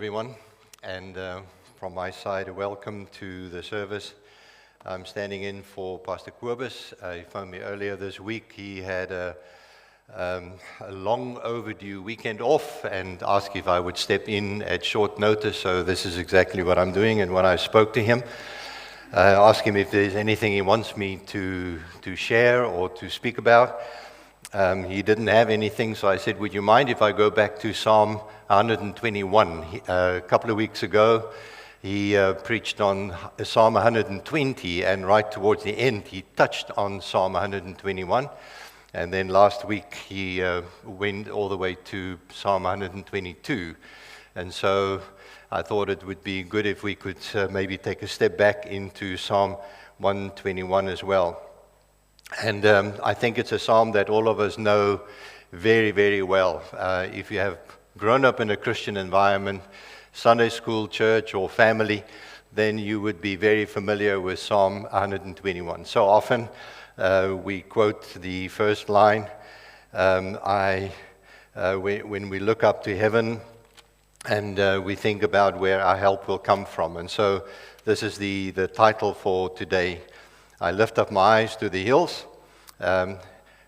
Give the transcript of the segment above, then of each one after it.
Everyone, and from my side, a welcome to the service. I'm standing in for Pastor Kobus. He phoned me earlier this week. He had a long overdue weekend off and asked if I would step in at short notice, so this is exactly what I'm doing. And when I spoke to him, I asked him if there's anything he wants me to share or to speak about. He didn't have anything, so I said, would you mind if I go back to Psalm 121? A couple of weeks ago, he preached on Psalm 120, and right towards the end, he touched on Psalm 121. And then last week, he went all the way to Psalm 122. And so I thought it would be good if we could maybe take a step back into Psalm 121 as well. And I think it's a psalm that all of us know very, very well. If you have grown up in a Christian environment, Sunday school, church, or family, then you would be very familiar with Psalm 121. So often we quote the first line, when we look up to heaven and we think about where our help will come from. And so this is the title for today. I lift up my eyes to the hills.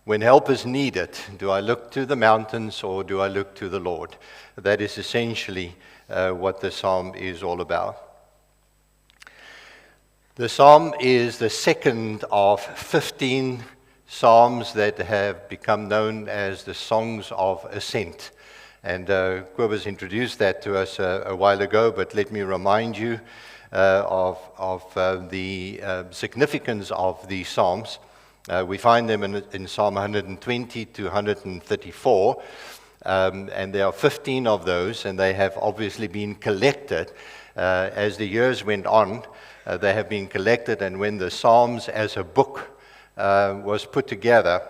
When help is needed, do I look to the mountains or do I look to the Lord? That is essentially what the psalm is all about. The psalm is the second of 15 psalms that have become known as the Songs of Ascent. And Kobus introduced that to us a while ago, but let me remind you of the significance of these psalms. We find them in Psalm 120 to 134, and there are 15 of those, and they have obviously been collected as the years went on. They have been collected, and when the Psalms as a book was put together,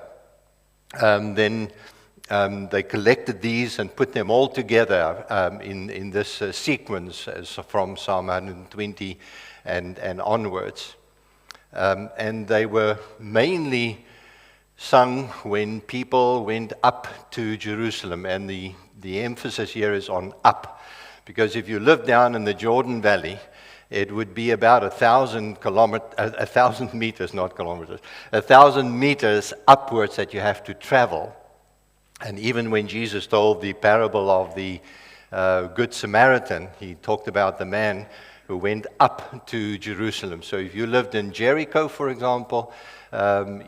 then they collected these and put them all together in this sequence from Psalm 120 and onwards. And they were mainly sung when people went up to Jerusalem. And the emphasis here is on up. Because if you live down in the Jordan Valley, it would be about 1,000 meters, not kilometers, 1,000 meters upwards that you have to travel. And even when Jesus told the parable of the Good Samaritan, he talked about the man who went up to Jerusalem. So if you lived in Jericho, for example,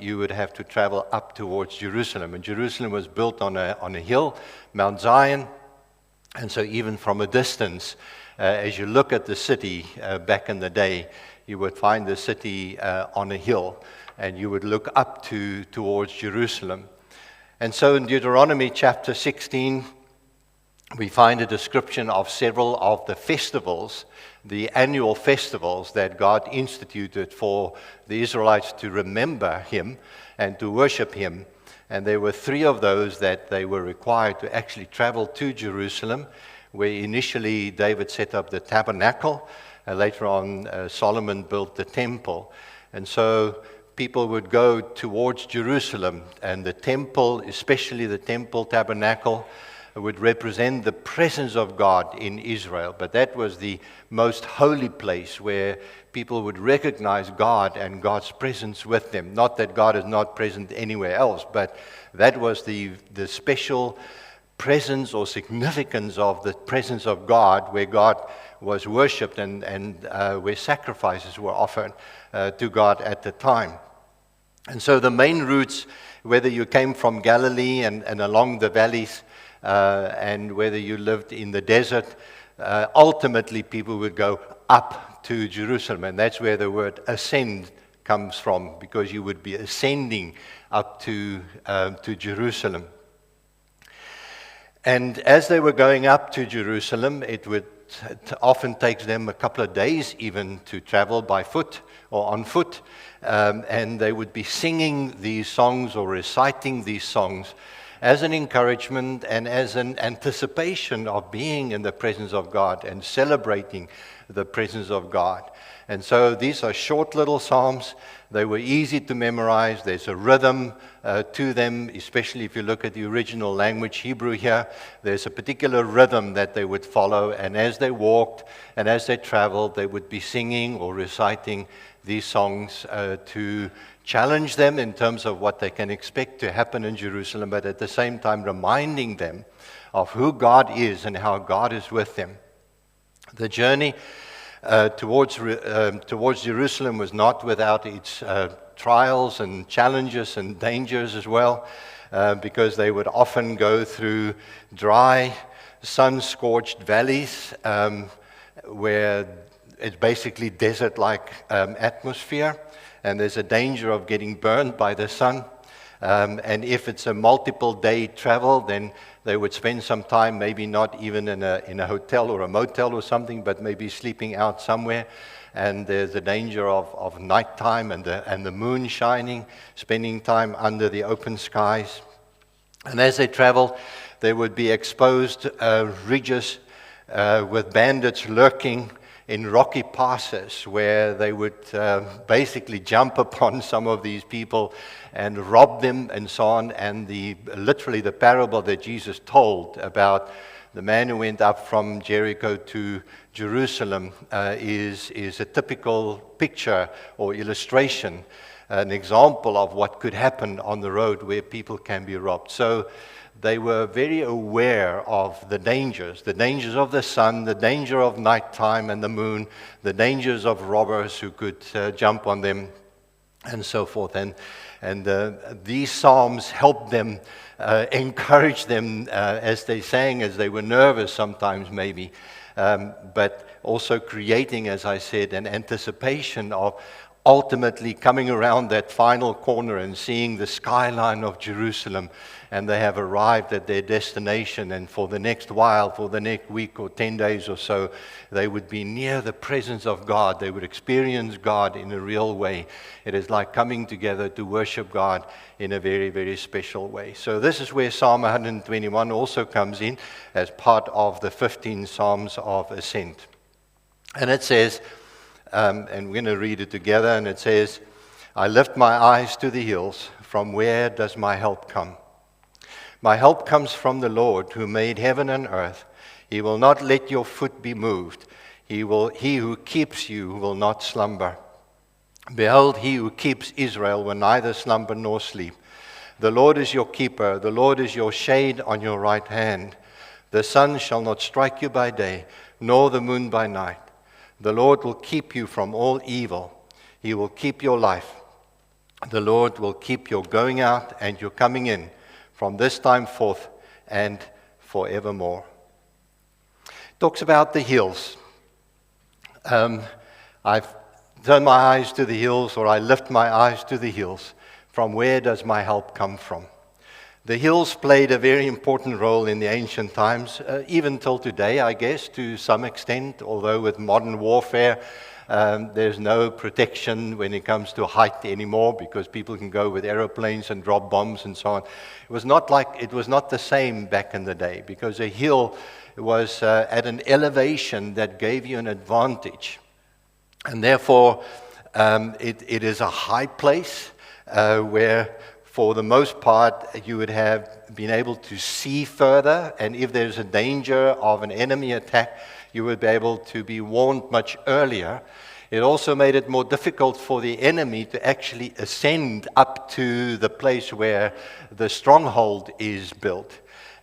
you would have to travel up towards Jerusalem. And Jerusalem was built on a hill, Mount Zion. And so even from a distance, as you look at the city back in the day, you would find the city on a hill, and you would look up towards Jerusalem. And so in Deuteronomy chapter 16, we find a description of several of the festivals, the annual festivals that God instituted for the Israelites to remember Him and to worship Him. And there were 3 of those that they were required to actually travel to Jerusalem, where initially David set up the tabernacle, and later on Solomon built the temple. And so people would go towards Jerusalem, and the temple, especially the temple tabernacle, would represent the presence of God in Israel. But that was the most holy place where people would recognize God and God's presence with them. Not that God is not present anywhere else, but that was the special presence or significance of the presence of God, where God was worshipped and where sacrifices were offered to God at the time. And so the main routes, whether you came from Galilee and along the valleys, and whether you lived in the desert, ultimately people would go up to Jerusalem. And that's where the word ascend comes from, because you would be ascending up to Jerusalem. And as they were going up to Jerusalem, it often takes them a couple of days even to travel by foot or on foot. And they would be singing these songs or reciting these songs. as an encouragement and as an anticipation of being in the presence of God and celebrating the presence of God. And so these are short little psalms. They were easy to memorize. There's a rhythm to them, especially if you look at the original language, Hebrew here. There's a particular rhythm that they would follow, and as they walked and as they traveled, they would be singing or reciting these songs to challenge them in terms of what they can expect to happen in Jerusalem, but at the same time reminding them of who God is and how God is with them. The journey towards Jerusalem was not without its trials and challenges and dangers as well, because they would often go through dry, sun-scorched valleys where it's basically desert-like atmosphere, and there's a danger of getting burned by the sun. And if it's a multiple-day travel, then they would spend some time, maybe not even in a hotel or a motel or something, but maybe sleeping out somewhere. And there's a danger of nighttime and the moon shining, spending time under the open skies. And as they travel, they would be exposed ridges with bandits lurking in rocky passes where they would basically jump upon some of these people and rob them and so on. And literally the parable that Jesus told about the man who went up from Jericho to Jerusalem is a typical picture or illustration, an example of what could happen on the road where people can be robbed. So they were very aware of the dangers of the sun, the danger of nighttime and the moon, the dangers of robbers who could jump on them, and so forth. And these psalms helped them, encourage them as they sang, as they were nervous sometimes maybe, but also creating, as I said, an anticipation of ultimately coming around that final corner and seeing the skyline of Jerusalem, and they have arrived at their destination, and for the next while, for the next week or 10 days or so, they would be near the presence of God. They would experience God in a real way. It is like coming together to worship God in a very, very special way. So this is where Psalm 121 also comes in as part of the 15 Psalms of Ascent. And it says, and we're going to read it together, and it says, I lift my eyes to the hills. From where does my help come? My help comes from the Lord who made heaven and earth. He will not let your foot be moved. He who keeps you will not slumber. Behold, he who keeps Israel will neither slumber nor sleep. The Lord is your keeper. The Lord is your shade on your right hand. The sun shall not strike you by day, nor the moon by night. The Lord will keep you from all evil. He will keep your life. The Lord will keep your going out and your coming in from this time forth and forevermore. Talks about the hills. I've turned my eyes to the hills, or I lift my eyes to the hills. From where does my help come from? The hills played a very important role in the ancient times, even till today, I guess, to some extent, although with modern warfare, there's no protection when it comes to height anymore, because people can go with aeroplanes and drop bombs and so on. It was not the same back in the day, because a hill was at an elevation that gave you an advantage. And therefore, it is a high place where, for the most part, you would have been able to see further, and if there's a danger of an enemy attack, you would be able to be warned much earlier. It also made it more difficult for the enemy to actually ascend up to the place where the stronghold is built.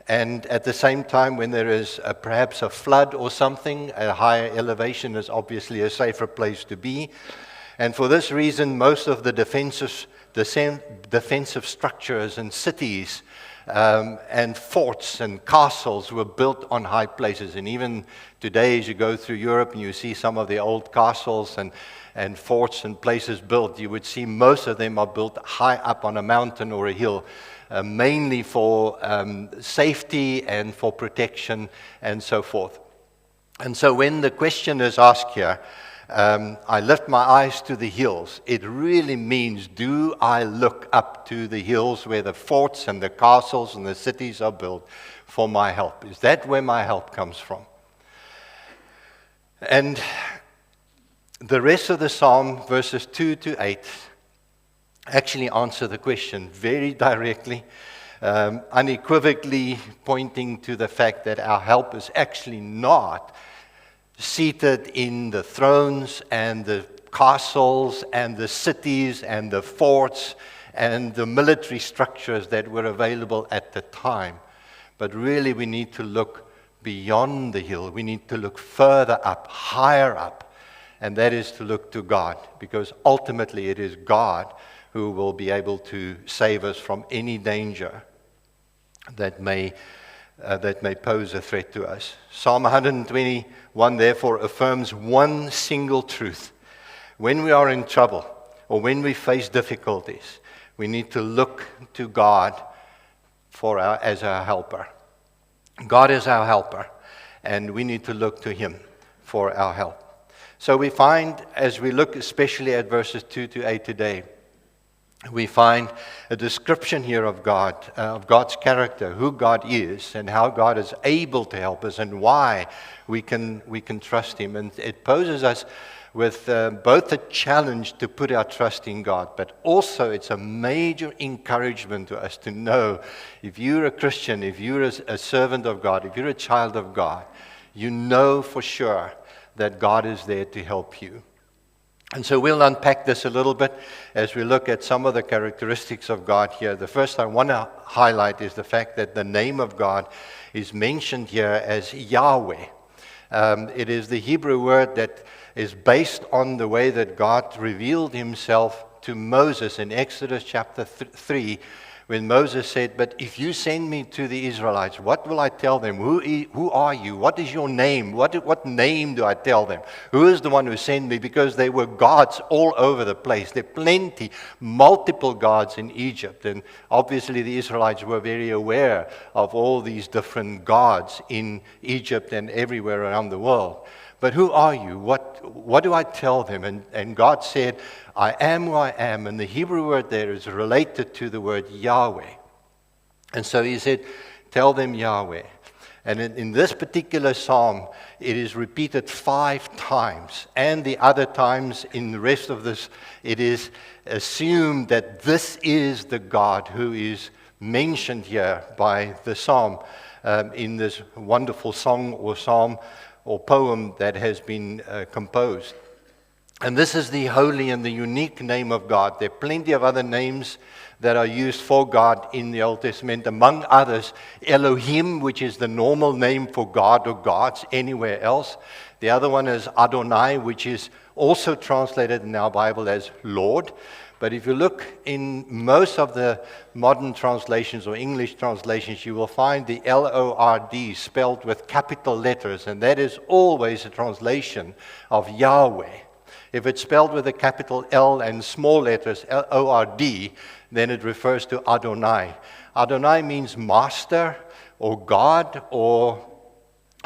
And at the same time, when there is perhaps a flood or something, a higher elevation is obviously a safer place to be. And for this reason, most of the defensive structures and cities and forts and castles were built on high places. And even today, as you go through Europe and you see some of the old castles and forts and places built, you would see most of them are built high up on a mountain or a hill, mainly for safety and for protection and so forth. And so when the question is asked here, I lift my eyes to the hills. It really means, do I look up to the hills where the forts and the castles and the cities are built for my help? Is that where my help comes from? And the rest of the psalm, verses 2 to 8, actually answer the question very directly, unequivocally pointing to the fact that our help is actually not seated in the thrones and the castles and the cities and the forts and the military structures that were available at the time. But really we need to look beyond the hill. We need to look further up, higher up, and that is to look to God, because ultimately it is God who will be able to save us from any danger that may pose a threat to us. Psalm 121 therefore affirms one single truth. When we are in trouble or when we face difficulties, we need to look to God as our helper. God is our helper, and we need to look to Him for our help. So we find, as we look especially at verses 2 to 8 today, we find a description here of God, of God's character, who God is, and how God is able to help us, and why we can trust Him. And it poses us with both a challenge to put our trust in God, but also it's a major encouragement to us to know, if you're a Christian, if you're a servant of God, if you're a child of God, you know for sure that God is there to help you. And so we'll unpack this a little bit as we look at some of the characteristics of God here. The first I want to highlight is the fact that the name of God is mentioned here as Yahweh. It is the Hebrew word that is based on the way that God revealed Himself to Moses in Exodus chapter 3, when Moses said, "But if you send me to the Israelites, what will I tell them? Who are you? What is your name? What name do I tell them? Who is the one who sent me?" Because there were gods all over the place. There are plenty, multiple gods in Egypt. And obviously the Israelites were very aware of all these different gods in Egypt and everywhere around the world. But who are you? What do I tell them? And God said, "I am who I am." And the Hebrew word there is related to the word Yahweh. And so He said, tell them Yahweh. And in this particular psalm, it is repeated 5 times. And the other times in the rest of this, it is assumed that this is the God who is mentioned here by the psalm in this wonderful song or psalm or poem that has been composed. And this is the holy and the unique name of God. There are plenty of other names that are used for God in the Old Testament. Among others, Elohim, which is the normal name for God or gods anywhere else. The other one is Adonai, which is also translated in our Bible as Lord. But if you look in most of the modern translations or English translations, you will find the L-O-R-D spelled with capital letters, and that is always a translation of Yahweh. If it's spelled with a capital L and small letters, L-O-R-D, then it refers to Adonai. Adonai means master or God or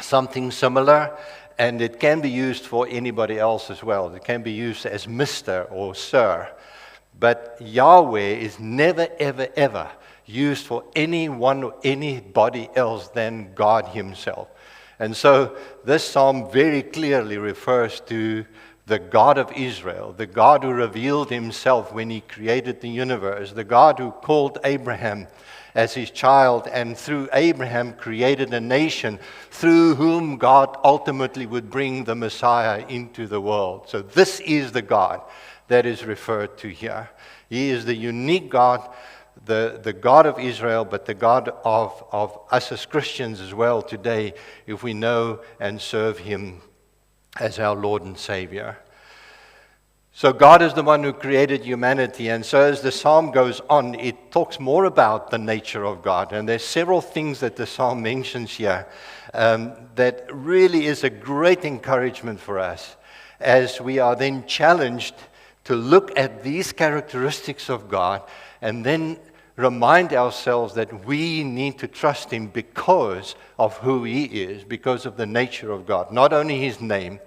something similar, and it can be used for anybody else as well. It can be used as Mr. or Sir. But Yahweh is never, ever, ever used for anyone or anybody else than God Himself. And so this psalm very clearly refers to the God of Israel, the God who revealed Himself when He created the universe, the God who called Abraham as His child and through Abraham created a nation through whom God ultimately would bring the Messiah into the world. So this is the God that is referred to here. He is the unique God, the God of Israel, but the God of us as Christians as well today, if we know and serve Him as our Lord and Savior. So God is the one who created humanity, and so as the psalm goes on, it talks more about the nature of God. And there's several things that the psalm mentions here that really is a great encouragement for us as we are then challenged to look at these characteristics of God and then remind ourselves that we need to trust Him because of who He is, because of the nature of God. Not only His name,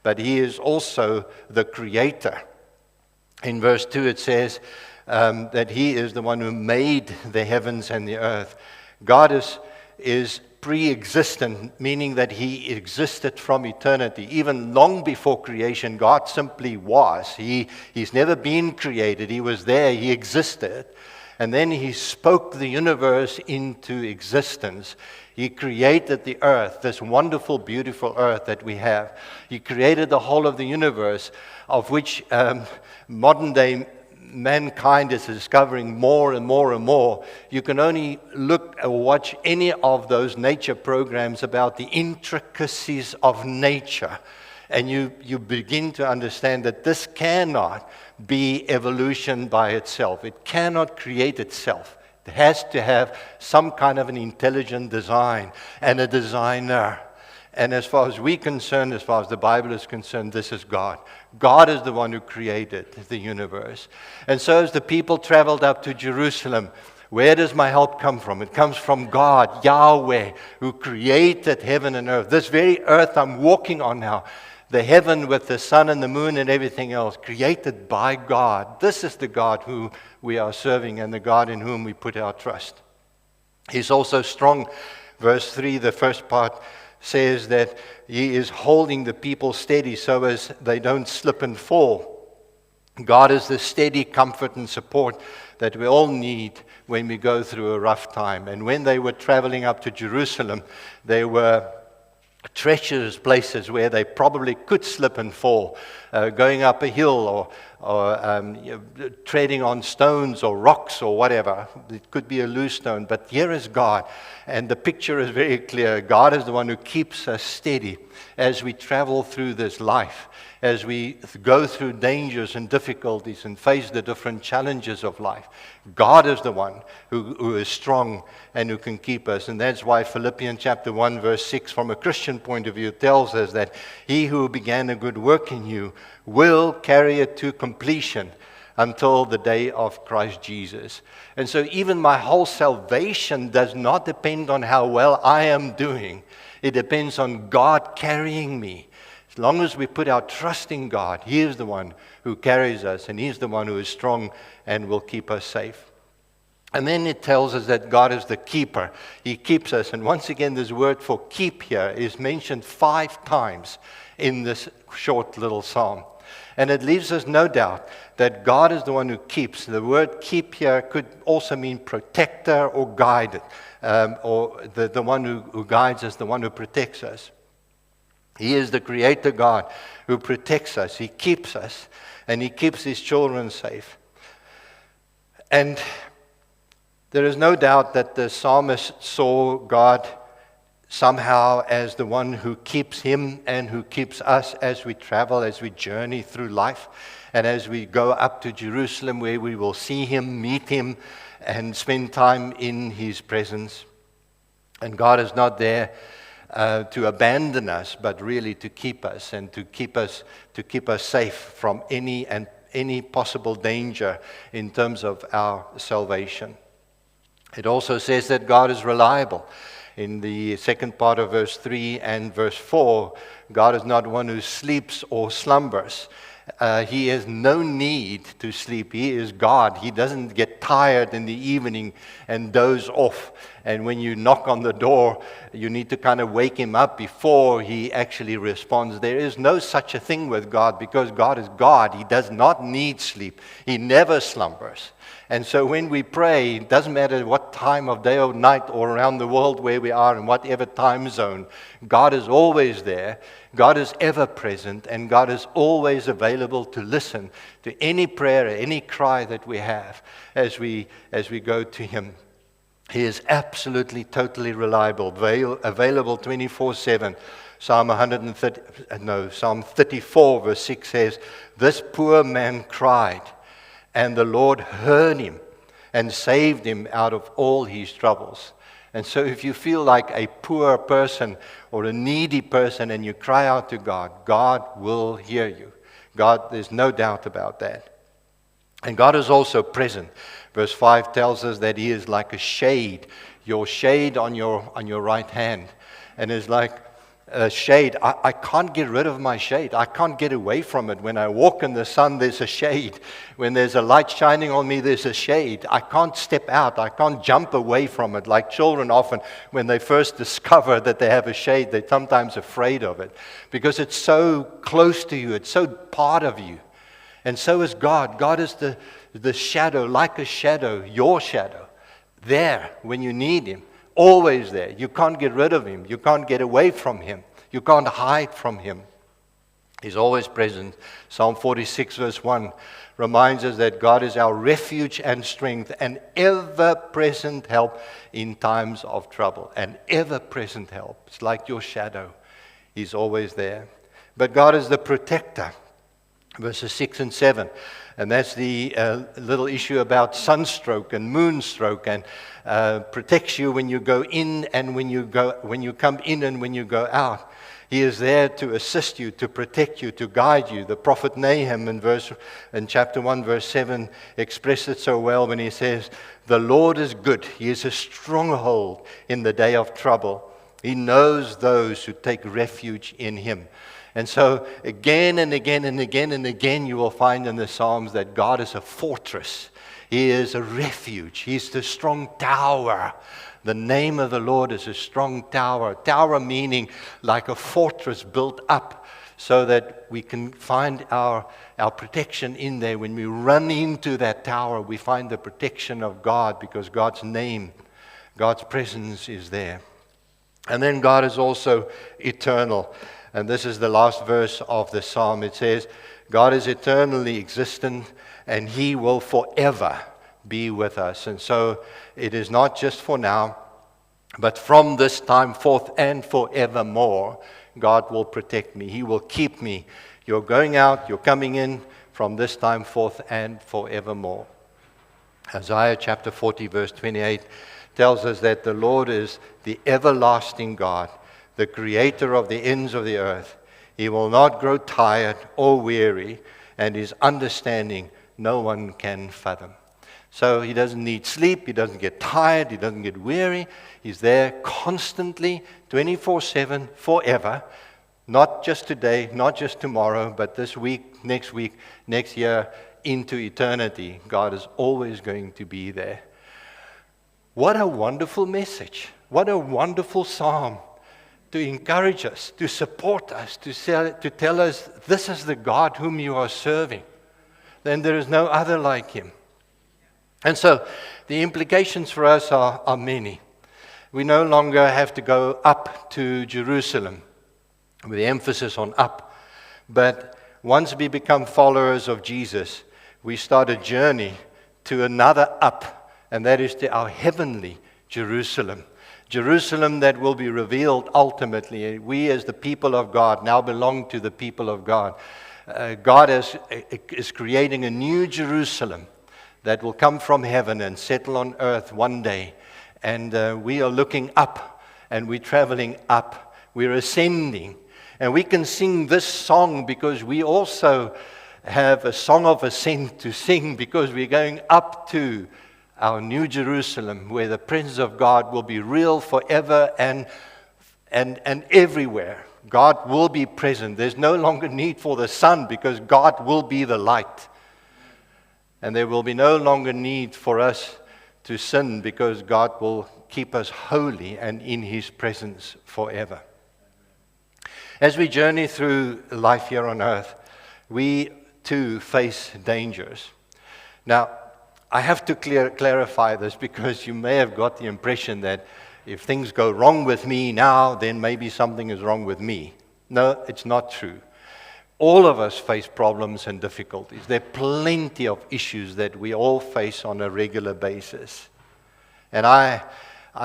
but He is also the creator. In verse 2 it says that He is the one who made the heavens and the earth. God is pre-existent, meaning that He existed from eternity. Even long before creation, God simply was. He's never been created. He was there. He existed. And then He spoke the universe into existence. He created the earth, this wonderful, beautiful earth that we have. He created the whole of the universe, of which modern day mankind is discovering more and more and more. You can only look or watch any of those nature programs about the intricacies of nature, and you begin to understand that this cannot be evolution by itself. It cannot create itself. It has to have some kind of an intelligent design and a designer. And as far as we're concerned, as far as the Bible is concerned, this is God. God is the one who created the universe. And so as the people traveled up to Jerusalem, where does my help come from? It comes from God, Yahweh, who created heaven and earth. This very earth I'm walking on now, the heaven with the sun and the moon and everything else, created by God. This is the God who we are serving and the God in whom we put our trust. He's also strong. Verse 3, the first part, says that He is holding the people steady so as they don't slip and fall. God is the steady comfort and support that we all need when we go through a rough time. And when they were traveling up to Jerusalem, there were treacherous places where they probably could slip and fall, going up a hill or treading on stones or rocks or whatever. It could be a loose stone, but here is God, and the picture is very clear. God is the one who keeps us steady as we travel through this life, as we go through dangers and difficulties and face the different challenges of life. God is the one who is strong and who can keep us. And that's why Philippians chapter 1 verse 6 from a Christian point of view tells us that He who began a good work in you will carry it to completion until the day of Christ Jesus. And so even my whole salvation does not depend on how well I am doing. It depends on God carrying me. As long as we put our trust in God, He is the one who carries us, and He's the one who is strong and will keep us safe. And then it tells us that God is the keeper. He keeps us. And once again, this word for keep here is mentioned 5 times in this short little psalm. And it leaves us no doubt that God is the one who keeps. The word keep here could also mean protector or guide, or the one who guides us, the one who protects us. He is the creator God who protects us. He keeps us, and He keeps His children safe. And there is no doubt that the psalmist saw God somehow as the one who keeps him and who keeps us as we travel, as we journey through life, and as we go up to Jerusalem where we will see Him, meet Him, and spend time in His presence. And God is not there to abandon us, but really to keep us and to keep us safe from any possible danger in terms of our salvation. It also says that God is reliable. In the second part of verse 3 and verse 4, God is not one who sleeps or slumbers. He has no need to sleep. He is God. He doesn't get tired in the evening and doze off. And when you knock on the door, you need to kind of wake Him up before He actually responds. There is no such a thing with God, because God is God. He does not need sleep. He never slumbers. And so when we pray, it doesn't matter what time of day or night or around the world where we are in whatever time zone, God is always there. God is ever present, and God is always available to listen to any prayer, any cry that we have as we go to Him. He is absolutely, totally reliable, available 24/7. Psalm 34 verse 6 says, "This poor man cried, and the Lord heard him and saved him out of all his troubles." And so if you feel like a poor person or a needy person and you cry out to God, God will hear you. God, there's no doubt about that. And God is also present. Verse 5 tells us that He is like a shade, your shade on your right hand. And it's like shade. I can't get rid of my shade. I can't get away from it. When I walk in the sun, there's a shade. When there's a light shining on me, there's a shade. I can't step out. I can't jump away from it. Like children often, when they first discover that they have a shade, they're sometimes afraid of it because it's so close to you. It's so part of you. And so is God. God is the shadow, like a shadow, your shadow, there when you need Him. Always there. You can't get rid of Him. You can't get away from Him. You can't hide from Him. He's always present. Psalm 46 verse 1 reminds us that God is our refuge and strength, an ever-present help in times of trouble. An ever-present help. It's like your shadow. He's always there. But God is the protector. Verses 6 and 7. And that's the little issue about sunstroke and moonstroke, and protects you when you go in and when you come in and when you go out. He is there to assist you, to protect you, to guide you. The prophet Nahum in chapter 1, verse 7 expressed it so well when he says, "The Lord is good. He is a stronghold in the day of trouble. He knows those who take refuge in Him." And so again and again and again and again you will find in the Psalms that God is a fortress. He is a refuge. He's the strong tower. The name of the Lord is a strong tower. Tower meaning like a fortress built up so that we can find our protection in there. When we run into that tower, we find the protection of God because God's name, God's presence is there. And then God is also eternal. And this is the last verse of the psalm. It says, God is eternally existent and He will forever be with us. And so it is not just for now, but from this time forth and forevermore, God will protect me. He will keep me. You're going out, you're coming in from this time forth and forevermore. Isaiah chapter 40 verse 28 tells us that the Lord is the everlasting God, the creator of the ends of the earth. He will not grow tired or weary, and His understanding no one can fathom. So He doesn't need sleep, He doesn't get tired, He doesn't get weary. He's there constantly, 24/7, forever. Not just today, not just tomorrow, but this week, next year, into eternity. God is always going to be there. What a wonderful message. What a wonderful psalm. To encourage us, to support us, to tell us, this is the God whom you are serving. Then there is no other like Him. And so, the implications for us are many. We no longer have to go up to Jerusalem, with the emphasis on up. But once we become followers of Jesus, we start a journey to another up, and that is to our heavenly Jerusalem. Jerusalem that will be revealed ultimately. We as the people of God now belong to the people of God. God is creating a new Jerusalem that will come from heaven and settle on earth one day. And we are looking up and we're traveling up. We're ascending. And we can sing this song because we also have a song of ascent to sing because we're going up to our new Jerusalem, where the presence of God will be real forever and everywhere. God will be present. There's no longer need for the sun because God will be the light. And there will be no longer need for us to sin because God will keep us holy and in His presence forever. As we journey through life here on earth, we too face dangers. Now, I have to clarify this because you may have got the impression that if things go wrong with me now, then maybe something is wrong with me. No, it's not true. All of us face problems and difficulties. There are plenty of issues that we all face on a regular basis. And I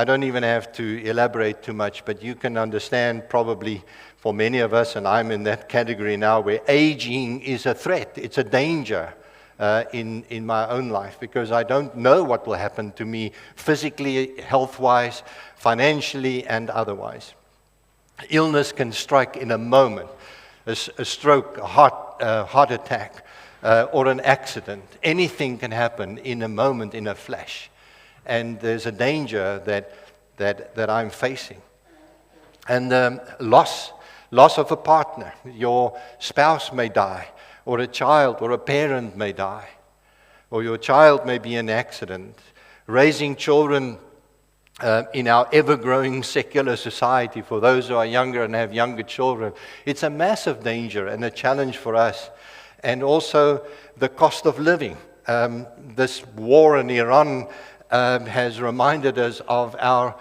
don't even have to elaborate too much, but you can understand probably for many of us, and I'm in that category now, where aging is a threat. It's a danger. In my own life, because I don't know what will happen to me physically, health-wise, financially, and otherwise. Illness can strike in a moment. A stroke, a heart attack, or an accident. Anything can happen in a moment, in a flash. And there's a danger that I'm facing. And loss of a partner. Your spouse may die, or a child or a parent may die, or your child may be in an accident. Raising children in our ever-growing secular society, for those who are younger and have younger children, it's a massive danger and a challenge for us. And also the cost of living. This war in Iran has reminded us of our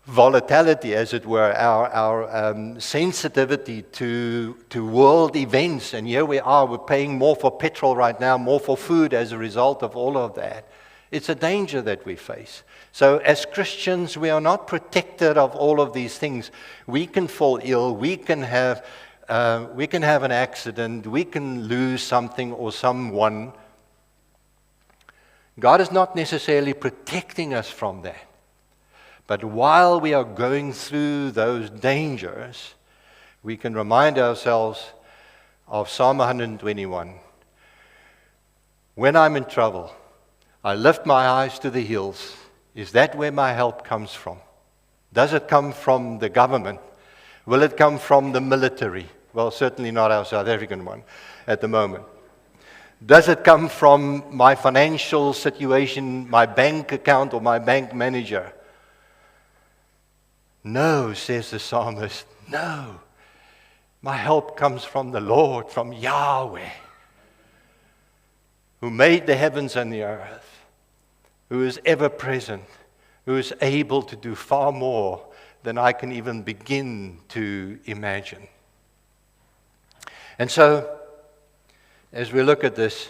volatility, as it were, our sensitivity to world events. And here we are, we're paying more for petrol right now, more for food as a result of all of that. It's a danger that we face. So as Christians, we are not protected of all of these things. We can fall ill, we can have an accident, we can lose something or someone. God is not necessarily protecting us from that. But while we are going through those dangers, we can remind ourselves of Psalm 121. When I'm in trouble, I lift my eyes to the hills. Is that where my help comes from? Does it come from the government? Will it come from the military? Well, certainly not our South African one at the moment. Does it come from my financial situation, my bank account, or my bank manager? No, says the psalmist, no. My help comes from the Lord, from Yahweh, who made the heavens and the earth, who is ever present, who is able to do far more than I can even begin to imagine. And so, as we look at this,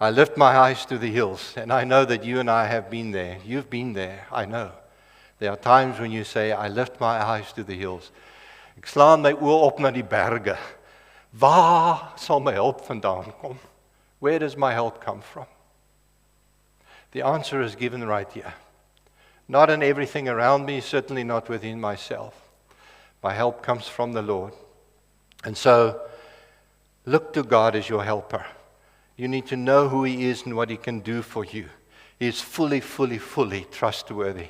I lift my eyes to the hills, and I know that you and I have been there. You've been there, I know. There are times when you say, I lift my eyes to the hills. Ek slaan my oë op na die berge. Waar sal my help vandaan kom? Where does my help come from? The answer is given right here. Not in everything around me, certainly not within myself. My help comes from the Lord. And so, look to God as your helper. You need to know who He is and what He can do for you. He is fully, fully, fully trustworthy.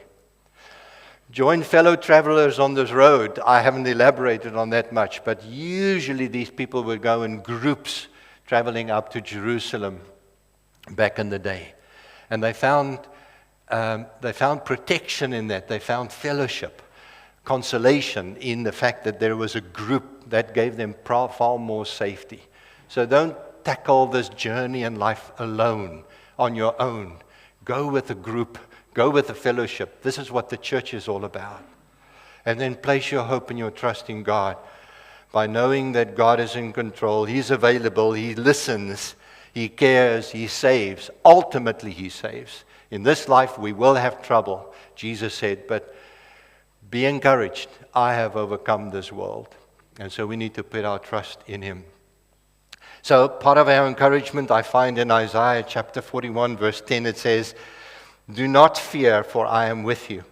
Join fellow travelers on this road. I haven't elaborated on that much, but usually these people would go in groups traveling up to Jerusalem back in the day. And they found protection in that. They found fellowship, consolation in the fact that there was a group that gave them far more safety. So don't tackle this journey in life alone, on your own. Go with a group. Go with a fellowship. This is what the church is all about. And then place your hope and your trust in God by knowing that God is in control. He's available. He listens. He cares. He saves. Ultimately, He saves. In this life, we will have trouble, Jesus said, but be encouraged. I have overcome this world. And so we need to put our trust in Him. So part of our encouragement I find in Isaiah chapter 41, verse 10, it says, do not fear, for I am with you.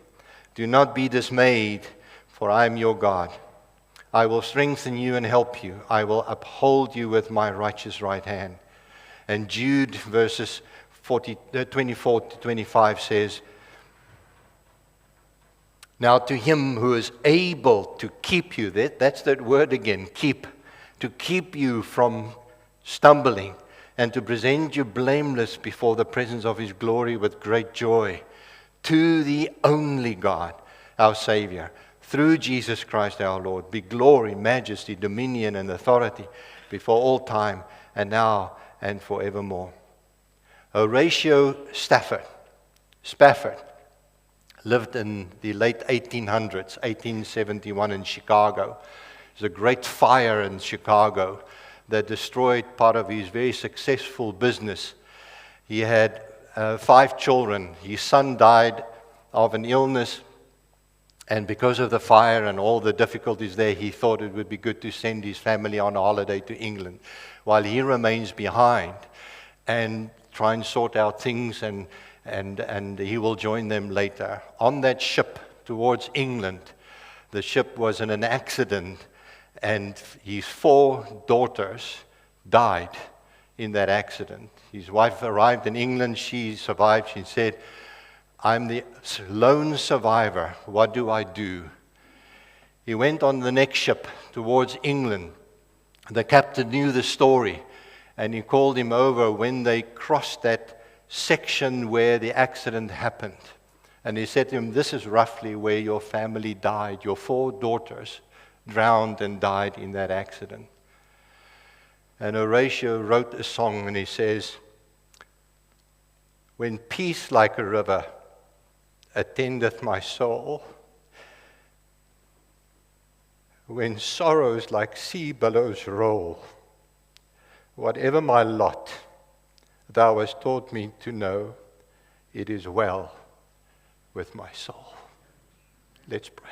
Do not be dismayed, for I am your God. I will strengthen you and help you. I will uphold you with my righteous right hand. And Jude verses 24 to 25 says, now to Him who is able to keep you, that's that word again, keep, to keep you from stumbling, and to present you blameless before the presence of His glory with great joy, to the only God, our Savior, through Jesus Christ our Lord, be glory, majesty, dominion, and authority before all time, and now and forevermore. Horatio Spafford lived in the late 1800s, 1871 in Chicago. There's a great fire in Chicago that destroyed part of his very successful business. He had 5 children. His son died of an illness, and because of the fire and all the difficulties there, he thought it would be good to send his family on a holiday to England while he remains behind and try and sort out things, and he will join them later. On that ship towards England, the ship was in an accident, and his 4 daughters died in that accident. His wife arrived in England. She survived. She said, I'm the lone survivor. What do I do? He went on the next ship towards England. The captain knew the story, and he called him over when they crossed that section where the accident happened. And he said to him, this is roughly where your family died. Your 4 daughters drowned and died in that accident. And Horatio wrote a song, and he says, when peace like a river attendeth my soul, when sorrows like sea billows roll, whatever my lot, thou hast taught me to know, it is well with my soul. Let's pray.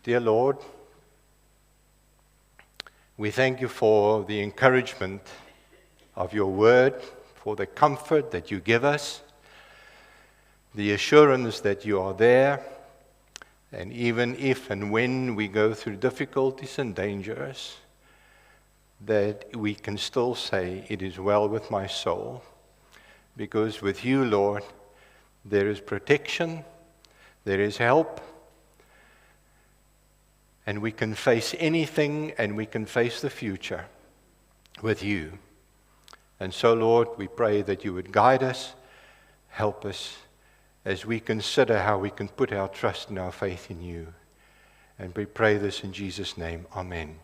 Dear Lord, we thank you for the encouragement of your word, for the comfort that you give us, the assurance that you are there, and even if and when we go through difficulties and dangers, that we can still say, it is well with my soul, because with you, Lord, there is protection, there is help, and we can face anything, and we can face the future with you. And so, Lord, we pray that you would guide us, help us, as we consider how we can put our trust and our faith in you. And we pray this in Jesus' name. Amen.